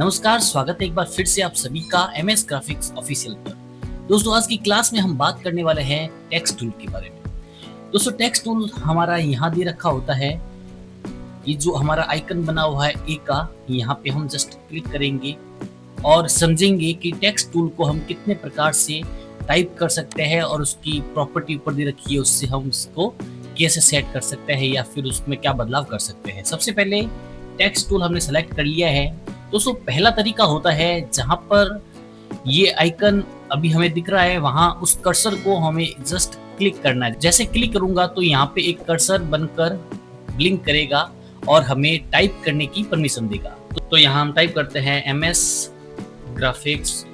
नमस्कार, स्वागत है एक बार फिर से आप सभी का एमएस ग्राफिक्स ऑफिशियल पर। दोस्तों आज की क्लास में हम बात करने वाले हैं टेक्स्ट टूल के बारे में। दोस्तों टेक्स्ट टूल हमारा यहाँ दे रखा होता है, ये जो हमारा आइकन बना हुआ है ए का, यहाँ पे हम जस्ट क्लिक करेंगे और समझेंगे कि टेक्स्ट टूल को हम कितने प्रकार से टाइप कर सकते हैं और उसकी प्रॉपर्टी ऊपर दे रखी है, उससे हम उसको कैसे सेट कर सकते हैं या फिर उसमें क्या बदलाव कर सकते हैं। सबसे पहले टेक्स्ट टूल हमने सेलेक्ट कर लिया है। दोस्तों पहला तरीका होता है जहाँ पर ये आइकन अभी हमें दिख रहा है, वहाँ उस कर्सर को हमें जस्ट क्लिक करना है। जैसे क्लिक करूंगा तो यहाँ पे एक कर्सर बनकर ब्लिंक करेगा और हमें टाइप करने की परमिशन देगा। तो यहाँ हम टाइप करते हैं एमएस ग्राफिक्स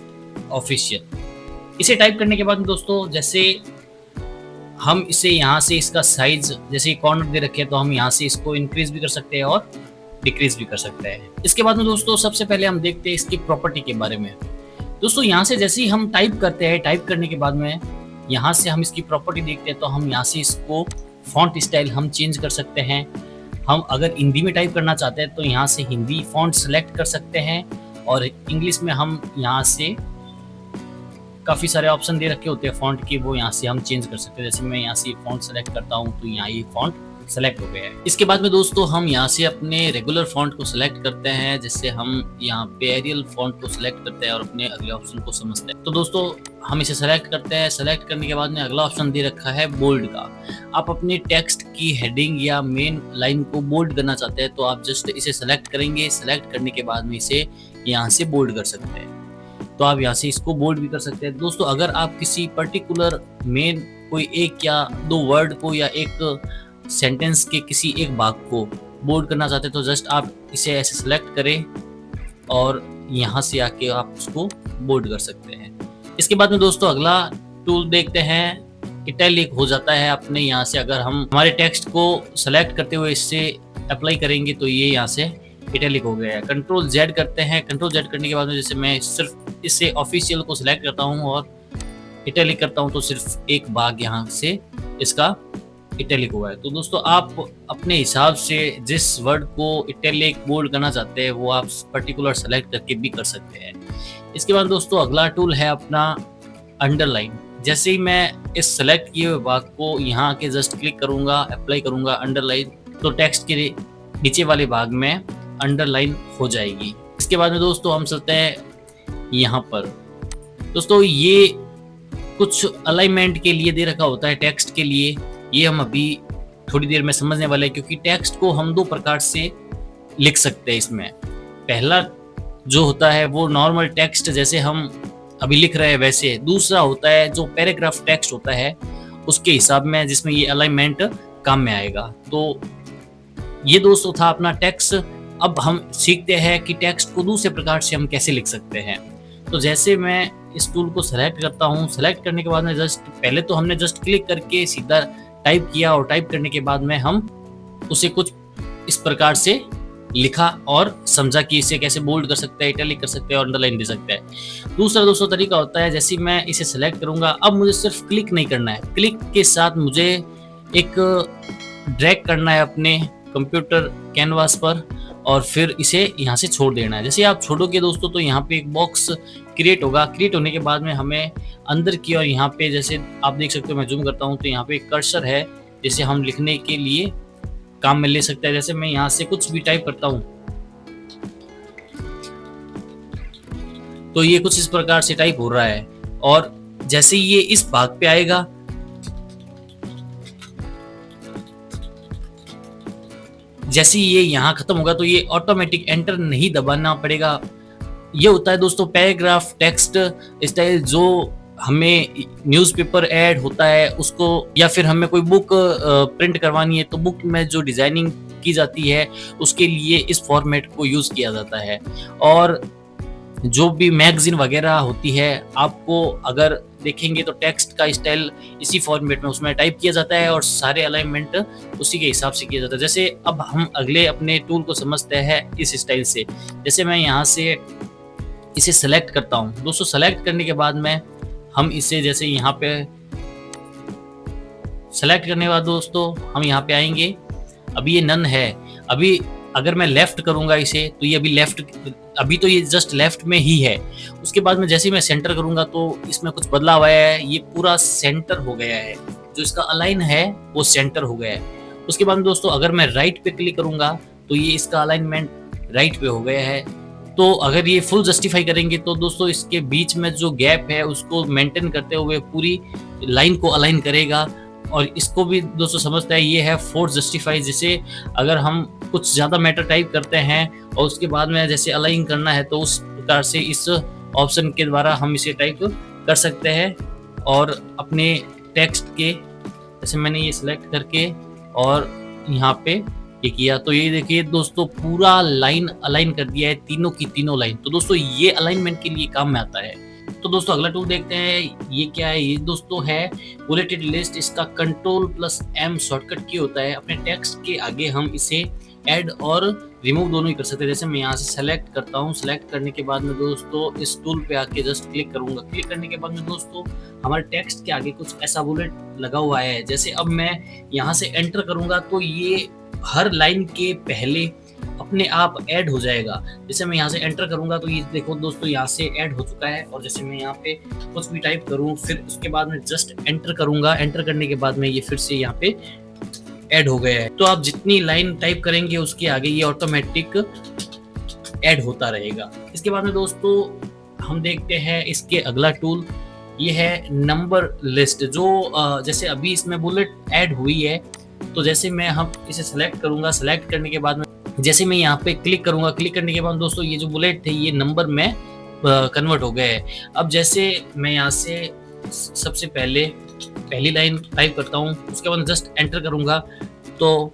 ऑफिशियल। इसे टाइप करने के बाद दोस्तों जैसे हम इसे यहाँ से इसका साइज जैसे कॉर्नर दे रखे हैं तो हम यहाँ से इसको इंक्रीज भी कर सकते हैं और डिक्रीज भी कर सकते हैं। इसके बाद में दोस्तों सबसे पहले हम देखते हैं इसकी प्रॉपर्टी के बारे में। दोस्तों यहाँ से जैसे ही हम टाइप करते हैं, टाइप करने के बाद में यहाँ से हम इसकी प्रॉपर्टी देखते हैं तो हम यहाँ से इसको फॉन्ट स्टाइल हम चेंज कर सकते हैं। हम अगर हिंदी में टाइप करना चाहते हैं तो यहाँ से हिंदी फॉन्ट सेलेक्ट कर सकते हैं और इंग्लिश में हम यहाँ से काफ़ी सारे ऑप्शन दे रखे होते हैं फॉन्ट के, वो यहाँ से हम चेंज कर सकते हैं। जैसे मैं यहाँ से फॉन्ट सेलेक्ट करता हूँ तो यहाँ ये फॉन्ट सेलेक्ट हो गया है। इसके बाद में दोस्तों हम यहाँ से अपने रेगुलर फॉन्ट को सिलेक्ट करते हैं, जिससे हम यहाँ पे एरियल फॉन्ट को सिलेक्ट करते हैं और अपने अगले ऑप्शन को समझते हैं। तो दोस्तों हम इसे सेलेक्ट करते हैं। सेलेक्ट करने के बाद में अगला ऑप्शन दे रखा है बोल्ड का। आप अपने टेक्स्ट की हेडिंग या मेन लाइन को बोल्ड करना चाहते हैं तो आप जस्ट इसे सेलेक्ट करेंगे। सेलेक्ट करने के बाद में इसे यहाँ से बोल्ड कर सकते हैं, तो आप यहाँ से इसको बोल्ड भी कर सकते हैं। दोस्तों अगर आप किसी पर्टिकुलर मेन कोई एक या दो वर्ड को या एक सेंटेंस के किसी एक भाग को बोल्ड करना चाहते हैं तो जस्ट आप इसे ऐसे सेलेक्ट करें और यहाँ से आके आप उसको बोल्ड कर सकते हैं। इसके बाद में दोस्तों अगला टूल देखते हैं, इटैलिक हो जाता है अपने यहाँ से। अगर हम हमारे टेक्स्ट को सेलेक्ट करते हुए इससे अप्लाई करेंगे तो ये यहाँ से इटैलिक हो गया है। कंट्रोल जेड करते हैं। कंट्रोल जेड करने के बाद में जैसे मैं सिर्फ इससे ऑफिशियल को सिलेक्ट करता हूँ और इटैलिक करता हूँ तो सिर्फ एक भाग यहाँ से इसका इटैलिक हुआ है। तो दोस्तों आप अपने हिसाब से जिस वर्ड को इटैलिक बोल्ड करना चाहते हैं वो आप पर्टिकुलर सेलेक्ट करके भी कर सकते हैं। इसके बाद दोस्तों अगला टूल है अपना अंडरलाइन। जैसे ही मैं इस सेलेक्ट किए हुए भाग को यहाँ के जस्ट क्लिक करूँगा, अप्लाई करूँगा अंडरलाइन, तो टेक्स्ट के नीचे वाले भाग में अंडरलाइन हो जाएगी। इसके बाद में दोस्तों हम चलते हैं यहाँ पर। दोस्तों ये कुछ अलाइनमेंट के लिए दे रखा होता है टेक्स्ट के लिए, ये हम अभी थोड़ी देर में समझने वाले हैं, क्योंकि टेक्स्ट को हम दो प्रकार से लिख सकते हैं इसमें। पहला जो होता है वो नॉर्मल टेक्स्ट जैसे हम अभी लिख रहे हैं वैसे। दूसरा होता है जो पैराग्राफ टेक्स्ट होता है उसके हिसाब में, जिसमें ये अलाइनमेंट काम में आएगा। तो ये दोस्तों था अपना टेक्स्ट। अब हम सीखते हैं कि टेक्स्ट को दूसरे प्रकार से हम कैसे लिख सकते हैं। तो जैसे मैं इस टूल को सेलेक्ट करता हूँ, सेलेक्ट करने के बाद में जस्ट पहले तो हमने जस्ट क्लिक करके सीधा टाइप किया और टाइप करने के बाद में हम उसे कुछ इस प्रकार से लिखा और समझा कि इसे कैसे बोल्ड कर सकते हैं, इटैलिक कर सकते हैं और अंडरलाइन दे सकते हैं। दूसरा दोस्तों तरीका होता है जैसे मैं इसे सेलेक्ट करूंगा, अब मुझे सिर्फ क्लिक नहीं करना है, क्लिक के साथ मुझे एक ड्रैग करना है अपने कंप्यूटर कैनवास पर और फिर इसे यहाँ से छोड़ देना है। जैसे आप छोड़ोगे दोस्तों तो यहाँ पे एक बॉक्स क्रिएट होगा। क्रिएट होने के बाद में हमें अंदर की और यहाँ पे जैसे आप देख सकते हो, मैं जूम करता हूँ तो यहाँ पे एक कर्सर है जिसे हम लिखने के लिए काम में ले सकते हैं। जैसे मैं यहाँ से कुछ भी टाइप करता हूँ तो ये कुछ इस प्रकार से टाइप हो रहा है और जैसे ये इस भाग पे आएगा जैसे ये यहाँ खत्म होगा तो ये ऑटोमेटिक एंटर नहीं दबाना पड़ेगा। ये होता है दोस्तों पैराग्राफ टेक्स्ट स्टाइल, जो हमें न्यूज़पेपर ऐड होता है उसको या फिर हमें कोई बुक प्रिंट करवानी है तो बुक में जो डिजाइनिंग की जाती है उसके लिए इस फॉर्मेट को यूज किया जाता है। और जो भी मैगजीन वगैरह होती है आपको अगर देखेंगे तो टेक्स्ट का स्टाइल इसी फॉर्मेट में उसमें टाइप किया जाता है और सारे अलाइनमेंट उसी के हिसाब से किया जाता है। जैसे अब हम अगले अपने टूल को समझते हैं इस स्टाइल से। जैसे मैं यहाँ से इसे सेलेक्ट करता हूँ दोस्तों, सेलेक्ट करने के बाद में हम इसे जैसे यहाँ पे सेलेक्ट करने के बाद दोस्तों हम यहाँ पे आएंगे। अभी ये नन है, अभी अगर मैं लेफ्ट करूंगा इसे तो ये अभी तो ये जस्ट लेफ्ट में ही है। उसके बाद में जैसे ही मैं सेंटर करूंगा तो इसमें कुछ बदलाव आया है, ये पूरा सेंटर हो गया है, जो इसका अलाइन है वो सेंटर हो गया है। उसके बाद में दोस्तों अगर मैं राइट पे क्लिक करूंगा तो ये इसका अलाइनमेंट राइट पे हो गया है। तो अगर ये फुल जस्टिफाई करेंगे तो दोस्तों इसके बीच में जो गैप है उसको मेंटेन करते हुए पूरी लाइन को अलाइन करेगा। और इसको भी दोस्तों समझता है, ये है फोर्स जस्टिफाई। जिसे अगर हम कुछ ज़्यादा मैटर टाइप करते हैं और उसके बाद में जैसे अलाइन करना है तो उस प्रकार से इस ऑप्शन के द्वारा हम इसे टाइप कर सकते हैं। और अपने टेक्स्ट के जैसे मैंने ये सिलेक्ट करके और यहाँ पे ये किया तो ये देखिए दोस्तों पूरा लाइन अलाइन कर दिया है, तीनों की तीनों लाइन। तो दोस्तों ये अलाइनमेंट के लिए काम में आता है। तो दोस्तों अगला टूल देखते हैं, ये क्या है। ये दोस्तों है बुलेटेड लिस्ट। इसका Ctrl+M शॉर्टकट की होता है। अपने टेक्स्ट के आगे हम इसे ऐड और रिमूव दोनों ही कर सकते हैं। जैसे मैं यहाँ से सेलेक्ट करता हूँ, सेलेक्ट करने के बाद में दोस्तों इस टूल पे आके जस्ट क्लिक करूंगा। क्लिक करने के बाद में दोस्तों हमारे टेक्स्ट के आगे कुछ ऐसा बुलेट लगा हुआ है। जैसे अब मैं यहाँ से एंटर करूंगा तो ये हर लाइन के पहले अपने आप ऐड हो जाएगा। जैसे मैं यहाँ से एंटर करूंगा तो ये देखो दोस्तों यहाँ से ऐड हो चुका है। और जैसे मैं यहाँ पे कुछ भी टाइप करूँ फिर उसके बाद में जस्ट एंटर करूंगा, एंटर करने के बाद में ये फिर से यहाँ पे ऐड हो गया है। तो आप जितनी लाइन टाइप करेंगे उसके आगे ये ऑटोमेटिक ऐड होता रहेगा। इसके बाद में दोस्तों हम देखते हैं इसके अगला टूल, ये है नंबर लिस्ट। जो जैसे अभी इसमें बुलेट ऐड हुई है तो जैसे मैं हम इसे सेलेक्ट करूंगा, सेलेक्ट करने के बाद में जैसे मैं यहाँ पे क्लिक करूंगा, क्लिक करने के बाद दोस्तों ये जो बुलेट थे ये नंबर में कन्वर्ट हो गए हैं। अब जैसे मैं यहाँ से सबसे पहली लाइन टाइप करता हूँ, उसके बाद जस्ट एंटर करूंगा तो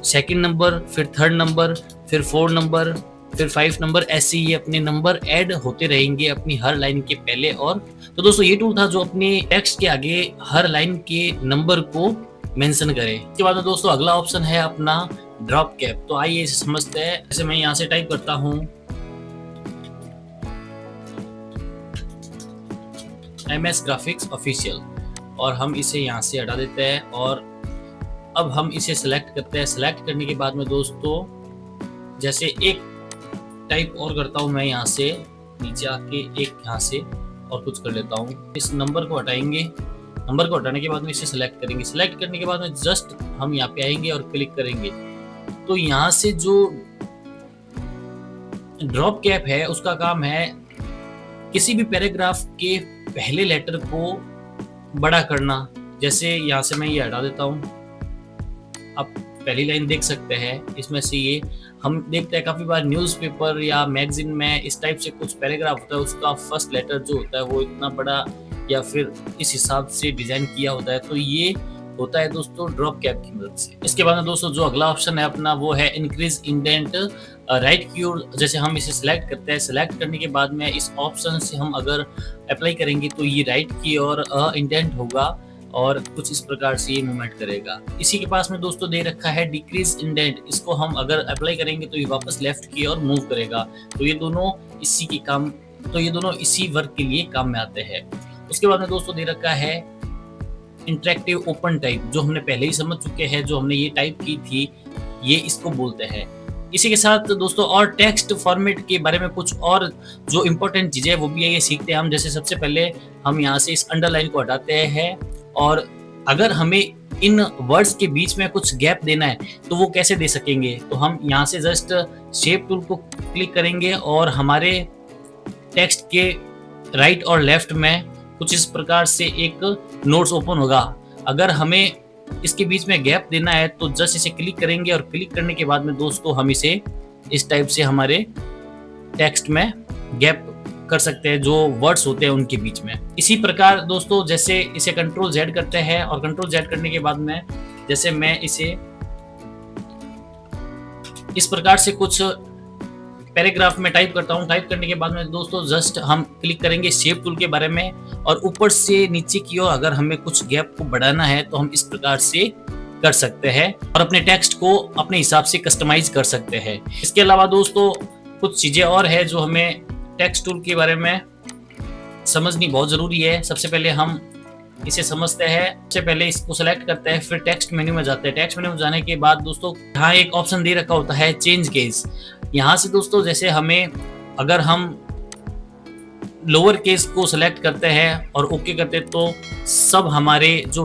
सेकंड नंबर, फिर थर्ड नंबर, फिर 4 नंबर, फिर 5 नंबर, ऐसे ये अपने नंबर ऐड होते रहेंगे अपनी हर लाइन के पहले। और तो दोस्तों ये टूल था जो अपने टेक्स्ट के आगे हर लाइन के नंबर को मेंशन करे। इसके बाद में दोस्तों अगला ऑप्शन है अपना ड्रॉप कैप। तो आइए इसे समझते हैं। जैसे मैं यहाँ से टाइप करता हूँ MS ग्राफिक्स ऑफिशियल और हम इसे यहाँ से हटा देते हैं। और अब हम इसे सेलेक्ट करते हैं। सेलेक्ट करने के बाद में दोस्तों जैसे एक टाइप और करता हूँ, मैं यहाँ से नीचे आके एक यहाँ से और कुछ कर लेता हूँ। इस नंबर को हटाएंगे, नंबर को हटाने के बाद में इसे सेलेक्ट करेंगे। सेलेक्ट करने के बाद में जस्ट हम यहाँ पे आएंगे और क्लिक करेंगे तो यहाँ से जो ड्रॉप कैप है उसका काम है किसी भी पैराग्राफ के पहले लेटर को बड़ा करना। जैसे यहाँ से मैं ये हटा देता हूँ, आप पहली लाइन देख सकते हैं। इसमें से ये हम देखते हैं काफ़ी बार न्यूज़पेपर या मैगजीन में इस टाइप से कुछ पैराग्राफ होता है, उसका फर्स्ट लेटर जो होता है वो इतना बड़ा या फिर इस हिसाब से डिज़ाइन किया होता है। तो ये होता है दोस्तों ड्रॉप कैप की मदद से। इसके बाद में दोस्तों जो अगला ऑप्शन है अपना वो है इंक्रीज इंडेंट राइट की ओर। जैसे हम इसे सिलेक्ट करते हैं, सिलेक्ट करने के बाद में इस ऑप्शन से हम अगर अप्लाई करेंगे तो ये राइट की ओर इंडेंट होगा और कुछ इस प्रकार से ये मूवमेंट करेगा। इसी के पास में दोस्तों दे रखा है डिक्रीज इंडेंट। इसको हम अगर अप्लाई करेंगे तो ये वापस लेफ्ट की ओर मूव करेगा। तो ये दोनों इसी वर्क के लिए काम में आते हैं। उसके बाद में दोस्तों दे रखा है इंटरेक्टिव ओपन टाइप, जो हमने पहले ही समझ चुके हैं, जो हमने ये टाइप की थी ये इसको बोलते हैं। इसी के साथ दोस्तों और टेक्स्ट फॉर्मेट के बारे में कुछ और जो इम्पोर्टेंट चीज़ें वो भी ये सीखते हैं हम। जैसे सबसे पहले हम यहाँ से इस अंडरलाइन को हटाते हैं और अगर हमें इन वर्ड्स के बीच में कुछ गैप देना है तो वो कैसे दे सकेंगे। तो हम यहाँ से जस्ट शेप टूल को क्लिक करेंगे और हमारे टेक्स्ट के राइट और लेफ्ट में कुछ इस प्रकार से एक नोट्स ओपन होगा। अगर हमें इसके बीच में गैप देना है तो जस्ट इसे क्लिक करेंगे और क्लिक करने के बाद में दोस्तों हम इसे इस टाइप से हमारे टेक्स्ट में गैप कर सकते हैं जो वर्ड्स होते हैं उनके बीच में। इसी प्रकार दोस्तों जैसे इसे Ctrl+Z करते हैं और Ctrl+Z करने के बाद में जैसे मैं इसे इस प्रकार से कुछ पैराग्राफ में टाइप करता हूँ। टाइप करने के बाद में दोस्तों जस्ट हम क्लिक करेंगे शेप टूल के बारे में और ऊपर से नीचे की ओर अगर हमें कुछ गैप को बढ़ाना है तो हम इस प्रकार से कर सकते हैं और अपने टेक्स्ट को अपने हिसाब से कस्टमाइज कर सकते हैं। इसके अलावा दोस्तों कुछ चीज़ें और है जो हमें टेक्स्ट टूल के बारे में समझनी बहुत ज़रूरी है। सबसे पहले हम इसे समझते हैं। सबसे पहले इसको सेलेक्ट करते हैं, फिर टेक्स्ट मेन्यू में जाते हैं। टेक्स्ट मेन्यू में जाने के बाद दोस्तों यहाँ एक ऑप्शन दे रखा होता है चेंज केस। यहाँ से दोस्तों जैसे हमें, अगर हम लोअर केस को सिलेक्ट करते हैं और ओके करते हैं तो सब हमारे जो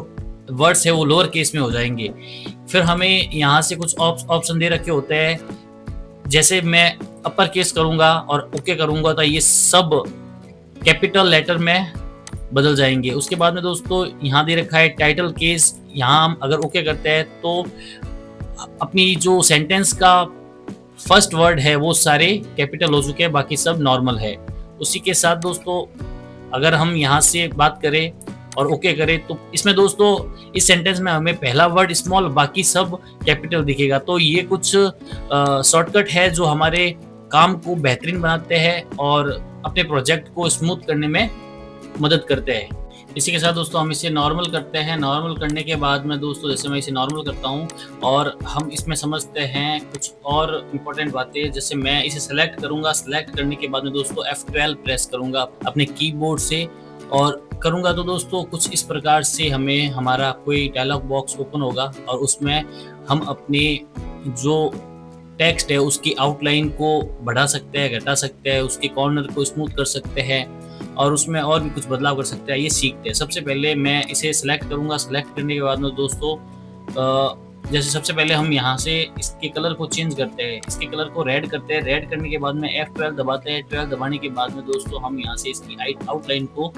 वर्ड्स है वो लोअर केस में हो जाएंगे। फिर हमें यहाँ से कुछ ऑप्शन दे रखे होते हैं, जैसे मैं अपर केस करूंगा और ओके करूंगा तो ये सब कैपिटल लेटर में बदल जाएंगे। उसके बाद में दोस्तों यहाँ दे रखा है टाइटल केस। यहाँ हम अगर ओके करते हैं तो अपनी जो सेंटेंस का फर्स्ट वर्ड है वो सारे कैपिटल हो चुके हैं, बाकी सब नॉर्मल है। उसी के साथ दोस्तों अगर हम यहाँ से बात करें और ओके करें तो इसमें दोस्तों इस सेंटेंस में हमें पहला वर्ड स्मॉल, बाकी सब कैपिटल दिखेगा। तो ये कुछ शॉर्टकट है जो हमारे काम को बेहतरीन बनाते हैं और अपने प्रोजेक्ट को स्मूथ करने में मदद करते हैं। इसी के साथ दोस्तों हम इसे नॉर्मल करते हैं। नॉर्मल करने के बाद में दोस्तों जैसे मैं इसे नॉर्मल करता हूँ और हम इसमें समझते हैं कुछ और इम्पोर्टेंट बातें। जैसे मैं इसे सेलेक्ट करूँगा, सेलेक्ट करने के बाद में दोस्तों F12 प्रेस करूँगा अपने कीबोर्ड से और करूँगा तो दोस्तों कुछ इस प्रकार से हमें हमारा कोई डायलॉग बॉक्स ओपन होगा और उसमें हम अपने जो टेक्स्ट है उसकी आउटलाइन को बढ़ा सकते हैं, घटा सकते हैं, उसके कॉर्नर को स्मूथ कर सकते हैं और उसमें और भी कुछ बदलाव कर सकते हैं। ये सीखते हैं। सबसे पहले मैं इसे सिलेक्ट करूंगा। सिलेक्ट करने के बाद में दोस्तों जैसे सबसे पहले हम यहाँ से इसके कलर को चेंज करते हैं, इसके कलर को रेड करते हैं। रेड करने के बाद में F12 दबाते हैं। 12 दबाने के बाद में दोस्तों हम यहाँ से इसकी आउटलाइन को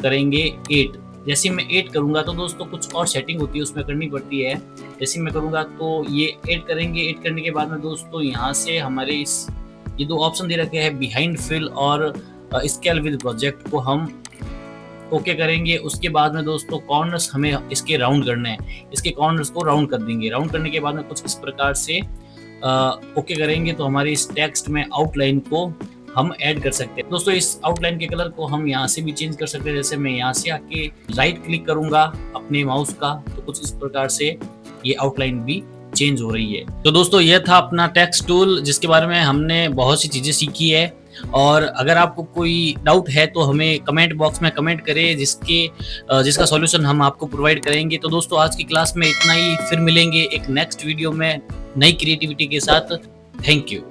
करेंगे 8। जैसे मैं 8 करूंगा तो दोस्तों कुछ और सेटिंग होती है उसमें करनी पड़ती है। जैसे मैं करूंगा तो ये 8 करेंगे। 8 करने के बाद में दोस्तों यहाँ से हमारे ये दो ऑप्शन दे रखे हैं बिहाइंड फिल और स्केल विद प्रोजेक्ट को हम ओके करेंगे। उसके बाद में दोस्तों कॉर्नर्स हमें इसके राउंड करने हैं, इसके कॉर्नर्स को राउंड कर देंगे। राउंड करने के बाद में कुछ इस प्रकार से ओके करेंगे तो हमारे इस टेक्स्ट में आउटलाइन को हम ऐड कर सकते हैं। दोस्तों इस आउटलाइन के कलर को हम यहाँ से भी चेंज कर सकते हैं। जैसे मैं यहाँ से आके राइट क्लिक करूंगा अपने माउस का तो कुछ इस प्रकार से ये आउटलाइन भी चेंज हो रही है। तो दोस्तों यह था अपना टेक्स्ट टूल जिसके बारे में हमने बहुत सी चीजें सीखी है। और अगर आपको कोई डाउट है तो हमें कमेंट बॉक्स में कमेंट करें, जिसका सॉल्यूशन हम आपको प्रोवाइड करेंगे। तो दोस्तों आज की क्लास में इतना ही, फिर मिलेंगे एक नेक्स्ट वीडियो में नई क्रिएटिविटी के साथ। Thank you.